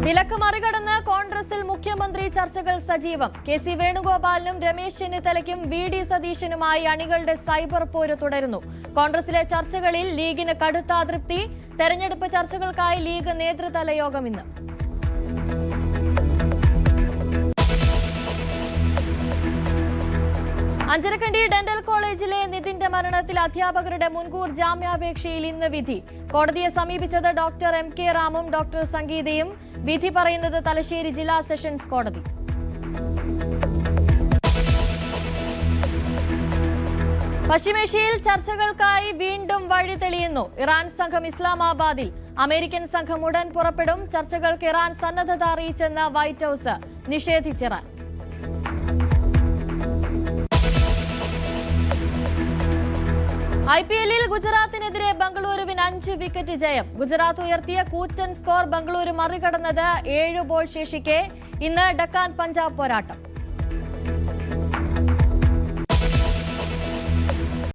വിലക്ക് മറികടന്ന് കോൺഗ്രസിൽ മുഖ്യമന്ത്രി ചർച്ചകൾ സജീവം. കെ.സി. വേണുഗോപാലിനും രമേശ് ചെന്നിത്തലയ്ക്കും വി.ഡി. സതീശനുമായി അണികളുടെ സൈബർ പോര് തുടരുന്നു. കോൺഗ്രസിലെ ചർച്ചകളിൽ ലീഗിന് കടുത്ത അതൃപ്തി. തെരഞ്ഞെടുപ്പ് ചർച്ചകൾക്കായി ലീഗ് നേതൃതല യോഗം ഇന്ന്. അഞ്ചരക്കണ്ടി ഡെന്റൽ കോളേജിലെ നിതിന്റെ മരണത്തിൽ അധ്യാപകരുടെ മുൻകൂർ ജാമ്യാപേക്ഷയിൽ ഇന്ന് വിധി. കോടതിയെ സമീപിച്ചത് ഡോക്ടർ എം.കെ. റാമും ഡോക്ടർ സംഗീതയും. വിധി പറയുന്നത് തലശ്ശേരി ജില്ലാ സെഷൻസ് കോടതി. പശ്ചിമേഷ്യയിൽ ചർച്ചകൾക്കായി വീണ്ടും വഴി തെളിയുന്നു. ഇറാൻ സംഘം ഇസ്ലാമാബാദിൽ. അമേരിക്കൻ സംഘം ഉടൻ പുറപ്പെടും. ചർച്ചകൾക്ക് ഇറാൻ സന്നദ്ധത അറിയിച്ചെന്ന് വൈറ്റ് ഹൌസ്. നിഷേധിച്ചിറാൻ. ഐപിഎല്ലിൽ ഗുജറാത്തിനെതിരെ ബംഗളൂരുവിന് 5 വിക്കറ്റ് ജയം. ഗുജറാത്ത് ഉയർത്തിയ കൂറ്റൻ സ്കോർ ബംഗളൂരു മറികടന്നത് 7 ബോൾ ശേഷിക്കെ. ഇന്ന് ഡക്കാൻ പഞ്ചാബ് പോരാട്ടം.